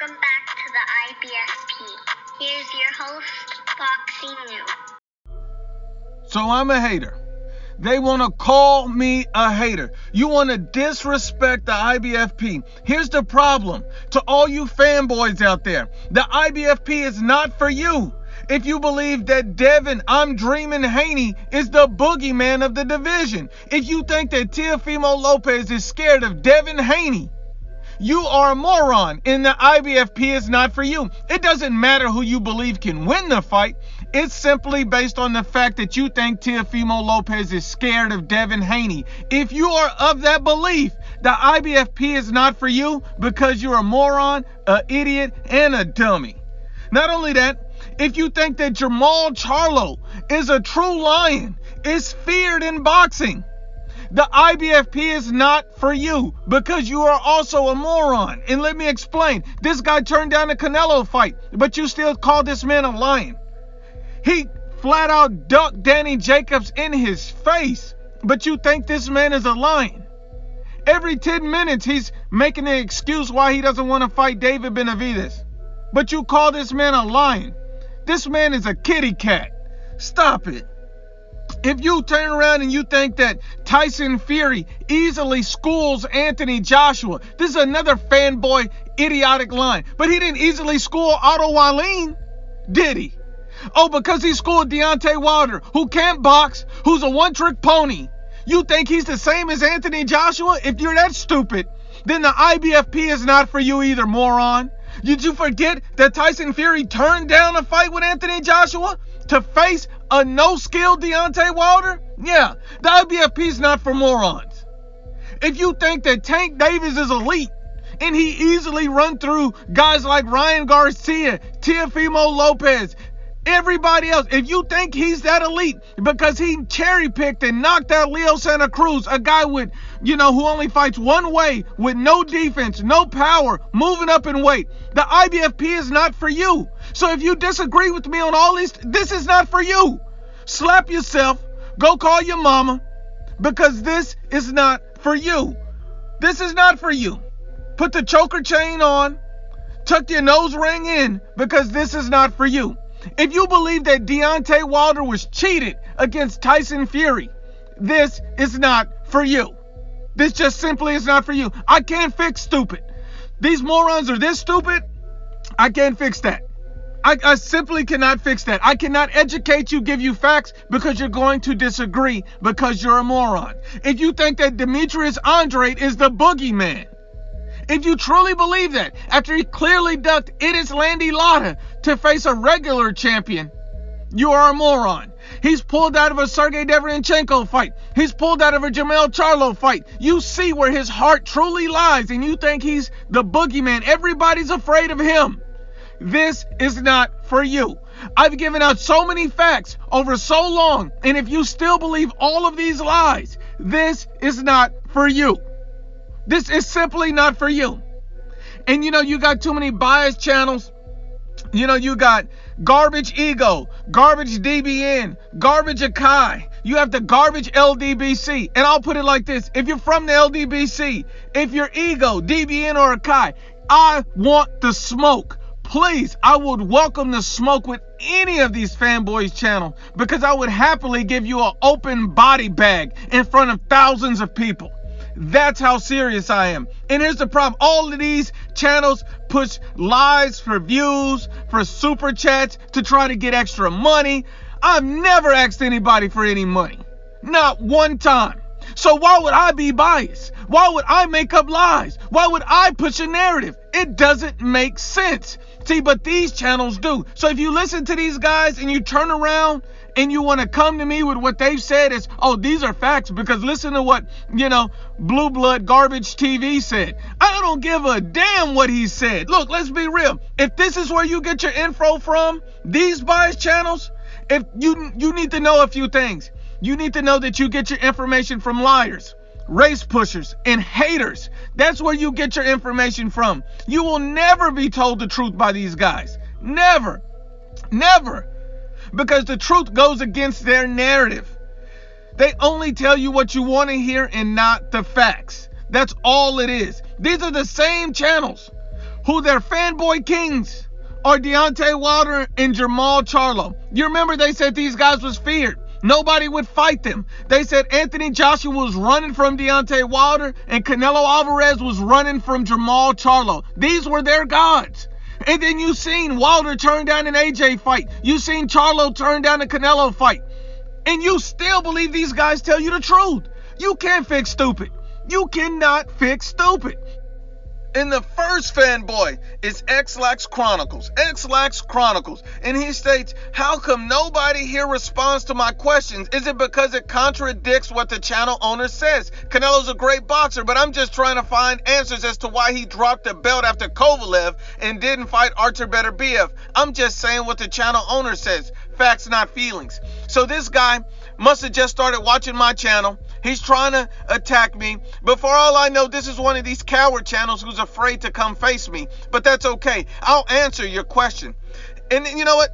Welcome back to the IBFP. Here's your host, Foxy New. So I'm a hater. They want to call me a hater. You want to disrespect the IBFP. Here's the problem to all you fanboys out there. The IBFP is not for you. If you believe that Devin I'm Dreamin' Haney is the boogeyman of the division, if you think that Teofimo Lopez is scared of Devin Haney, you are a moron, and the IBFP is not for you. It doesn't matter who you believe can win the fight. It's simply based on the fact that you think Teofimo Lopez is scared of Devin Haney. If you are of that belief, the IBFP is not for you because you're a moron, an idiot, and a dummy. Not only that, if you think that CHARLO is a true lion, is feared in boxing, the IBFP is not for you because you are also a moron. And let me explain. This guy turned down a CANELO fight, but you still call this man a lion. He flat out ducked Danny Jacobs in his face, but you think this man is a lion. Every 10 minutes, he's making an excuse why he doesn't want to fight David Benavidez. But you call this man a lion. This man is a kitty cat. Stop it. If you turn around and you think that Tyson Fury easily schools Anthony Joshua, this is another fanboy idiotic line. But he didn't easily school Otto Wallin, did he? Oh, because he schooled Deontay Wilder, who can't box, who's a one-trick pony. You think he's the same as Anthony Joshua? If you're that stupid, then the IBFP is not for you either, moron. Did you forget that Tyson Fury turned down a fight with Anthony Joshua to face a no-skill Deontay Wilder? Yeah, the IBFP is not for morons. If you think that Tank Davis is elite and he easily run through guys like Ryan Garcia, Teofimo Lopez, everybody else, if you think he's that elite because he cherry-picked and knocked out Leo Santa Cruz, a guy with, who only fights one way, with no defense, no power, moving up in weight, the IBFP is not for you. So if you disagree with me on all these, this is not for you. Slap yourself, go call your mama, because this is not for you. This is not for you. Put the choker chain on, tuck your nose ring in, because this is not for you. If you believe that Deontay Wilder was cheated against Tyson Fury, this is not for you. This just simply is not for you. I can't fix stupid. These morons are this stupid. I can't fix that. I simply cannot fix that. I cannot educate you, give you facts, because you're going to disagree because you're a moron. If you think that Demetrius Andrade is the boogeyman, if you truly believe that, after he clearly ducked Idis Landy Lara to face a regular champion, you are a moron. He's pulled out of a Sergey Deverenchenko fight. He's pulled out of a Jamel Charlo fight. You see where his heart truly lies, and you think he's the boogeyman. Everybody's afraid of him. This is not for you. I've given out so many facts over so long, and if you still believe all of these lies, this is not for you. This is simply not for you. And you got too many biased channels. You got Garbage Ego, Garbage DBN, Garbage Akai. You have the Garbage LDBC. And I'll put it like this. If you're from the LDBC, if you're Ego, DBN, or Akai, I want the smoke. Please, I would welcome the smoke with any of these fanboys' channel, because I would happily give you an open body bag in front of thousands of people. That's how serious I am. And here's the problem. All of these channels push lies for views, for super chats, to try to get extra money. I've never asked anybody for any money. Not one time. So why would I be biased? Why would I make up lies? Why would I push a narrative? It doesn't make sense. See, but these channels do. So if you listen to these guys and you turn around and you want to come to me with what they've said is, oh, these are facts, because listen to what, Blue Blood Garbage TV said. I don't give a damn what he said. Look, let's be real. If this is where you get your info from, these biased channels, if you need to know a few things. You need to know that you get your information from liars, race pushers, and haters. That's where you get your information from. You will never be told the truth by these guys. Never. Never. Because the truth goes against their narrative. They only tell you what you want to hear and not the facts. That's all it is. These are the same channels who their fanboy kings are Deontay Wilder and CHARLO. You remember they said these guys was feared. Nobody would fight them. They said Anthony Joshua was running from Deontay Wilder and Canelo Alvarez was running from CHARLO. These were their gods. And then you seen Wilder turn down an AJ fight. You seen CHARLO turn down a Canelo fight. And you still believe these guys tell you the truth. You can't fix stupid. You cannot fix stupid. And the first fanboy is Xlax Chronicles. Xlax Chronicles. And he states, how come nobody here responds to my questions? Is it because it contradicts what the channel owner says? Canelo's a great boxer, but I'm just trying to find answers as to why he dropped the belt after Kovalev and didn't fight Artur Beterbiev. I'm just saying what the channel owner says. Facts, not feelings. So this guy must have just started watching my channel. He's trying to attack me. But for all I know, this is one of these coward channels who's afraid to come face me. But that's okay. I'll answer your question. And you know what?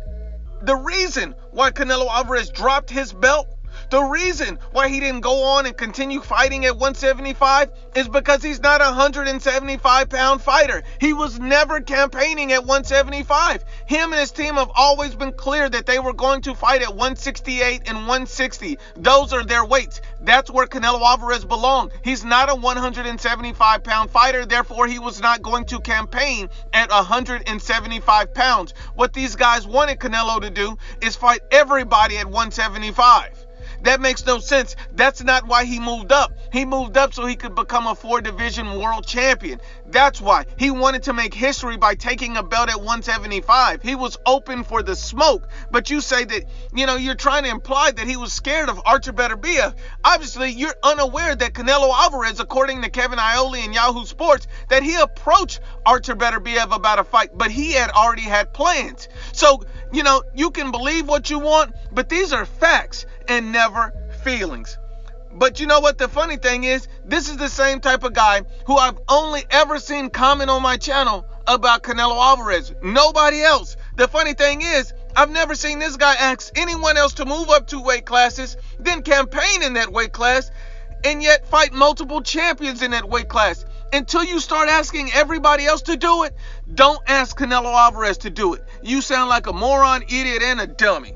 The reason why Canelo Alvarez dropped his belt, the reason why he didn't go on and continue fighting at 175 is because he's not a 175-pound fighter. He was never campaigning at 175. Him and his team have always been clear that they were going to fight at 168 and 160. Those are their weights. That's where Canelo Alvarez belonged. He's not a 175-pound fighter, therefore he was not going to campaign at 175 pounds. What these guys wanted Canelo to do is fight everybody at 175. That makes no sense. That's not why he moved up. He moved up so he could become a 4-division world champion. That's why. He wanted to make history by taking a belt at 175. He was open for the smoke. But you say that, you're trying to imply that he was scared of Artur Beterbiev. Obviously, you're unaware that Canelo Alvarez, according to Kevin Iole and Yahoo Sports, that he approached Artur Beterbiev about a fight, but he had already had plans. So, you can believe what you want, but these are facts and never feelings. But you know what the funny thing is? This is the same type of guy who I've only ever seen comment on my channel about Canelo Alvarez. Nobody else. The funny thing is, I've never seen this guy ask anyone else to move up 2 weight classes, then campaign in that weight class, and yet fight multiple champions in that weight class. Until you start asking everybody else to do it, don't ask Canelo Alvarez to do it. You sound like a moron, idiot, and a dummy.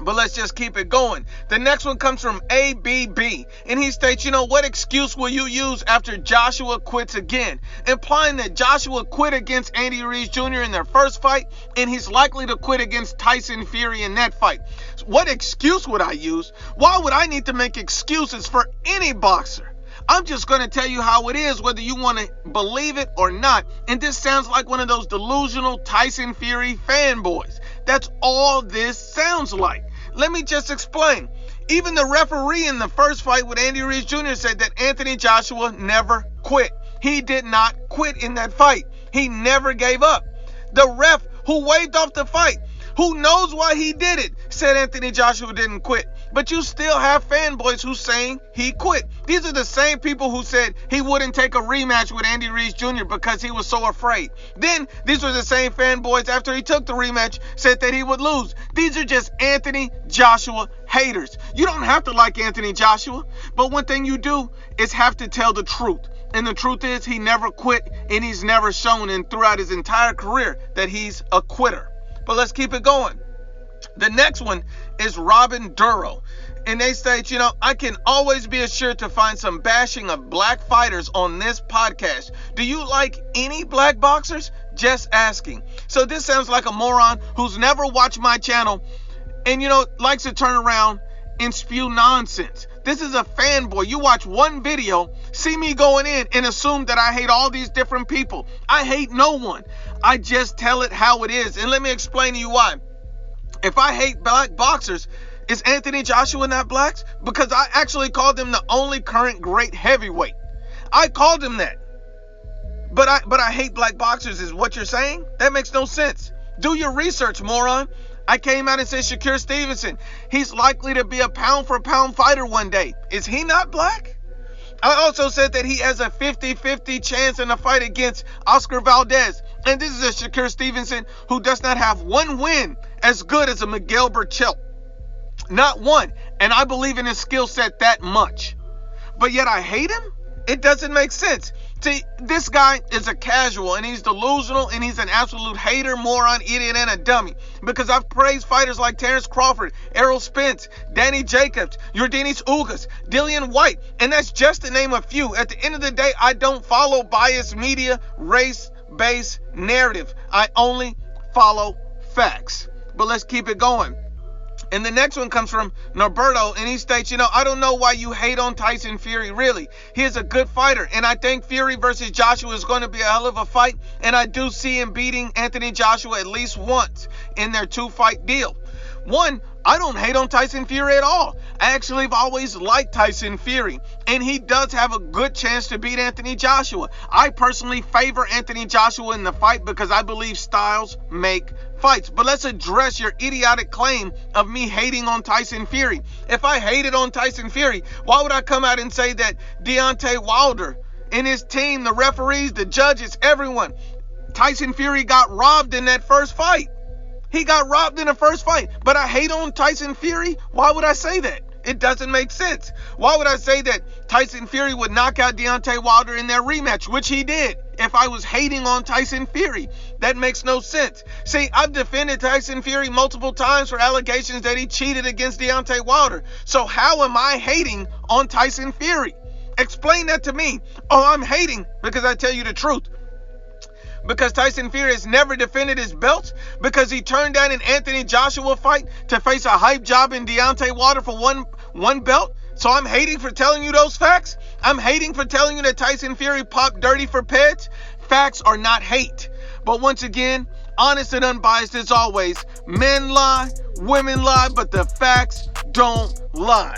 But let's just keep it going. The next one comes from ABB, and he states, what excuse will you use after Joshua quits again? Implying that Joshua quit against Andy Ruiz Jr. in their first fight, and he's likely to quit against Tyson Fury in that fight. What excuse would I use? Why would I need to make excuses for any boxer? I'm just going to tell you how it is, whether you want to believe it or not. And this sounds like one of those delusional Tyson Fury fanboys. That's all this sounds like. Let me just explain. Even the referee in the first fight with Andy Ruiz Jr. said that Anthony Joshua never quit. He did not quit in that fight. He never gave up. The ref who waved off the fight, who knows why he did it, said Anthony Joshua didn't quit. But you still have fanboys who saying he quit. These are the same people who said he wouldn't take a rematch with Andy Ruiz Jr. because he was so afraid. Then these were the same fanboys after he took the rematch said that he would lose. These are just Anthony Joshua haters. You don't have to like Anthony Joshua, but one thing you do is have to tell the truth. And the truth is he never quit, and he's never shown throughout his entire career that he's a quitter. But let's keep it going. The next one is Robin Duro. And they state, I can always be assured to find some bashing of black fighters on this podcast. Do you like any black boxers? Just asking. So this sounds like a moron who's never watched my channel and, likes to turn around and spew nonsense. This is a fanboy. You watch one video, see me going in and assume that I hate all these different people. I hate no one. I just tell it how it is. And let me explain to you why. If I hate black boxers, is Anthony Joshua not black? Because I actually called him the only current great heavyweight. I called him that. But I hate black boxers is what you're saying? That makes no sense. Do your research, moron. I came out and said Shakur Stevenson, he's likely to be a pound-for-pound fighter one day. Is he not black? I also said that he has a 50-50 chance in a fight against Oscar Valdez. And this is a Shakur Stevenson who does not have one win as good as a Miguel Berchelt. Not one. And I believe in his skill set that much. But yet I hate him? It doesn't make sense. See, this guy is a casual, and he's delusional, and he's an absolute hater, moron, idiot, and a dummy. Because I've praised fighters like Terrence Crawford, Errol Spence, Danny Jacobs, Yordenis Ugas, Dillian White, and that's just to name a few. At the end of the day, I don't follow biased media, race-based narrative. I only follow facts. But let's keep it going. And the next one comes from Norberto, and he states, I don't know why you hate on Tyson Fury, really. He is a good fighter, and I think Fury versus Joshua is going to be a hell of a fight, and I do see him beating Anthony Joshua at least once in their 2-fight deal. One, I don't hate on Tyson Fury at all. I actually have always liked Tyson Fury, and he does have a good chance to beat Anthony Joshua. I personally favor Anthony Joshua in the fight because I believe styles make fights. But let's address your idiotic claim of me hating on Tyson Fury. If I hated on Tyson Fury, why would I come out and say that Deontay Wilder and his team, the referees, the judges, everyone, Tyson Fury got robbed in that first fight? He got robbed in the first fight, but I hate on Tyson Fury? Why would I say that? It doesn't make sense. Why would I say that Tyson Fury would knock out Deontay Wilder in their rematch, which he did, if I was hating on Tyson Fury? That makes no sense. See, I've defended Tyson Fury multiple times for allegations that he cheated against Deontay Wilder. So how am I hating on Tyson Fury? Explain that to me. Oh, I'm hating because I tell you the truth. Because Tyson Fury has never defended his belt? Because he turned down an Anthony Joshua fight to face a hype job in Deontay Wilder for one belt? So I'm hating for telling you those facts? I'm hating for telling you that Tyson Fury popped dirty for pets? Facts are not hate. But once again, honest and unbiased as always, men lie, women lie, but the facts don't lie.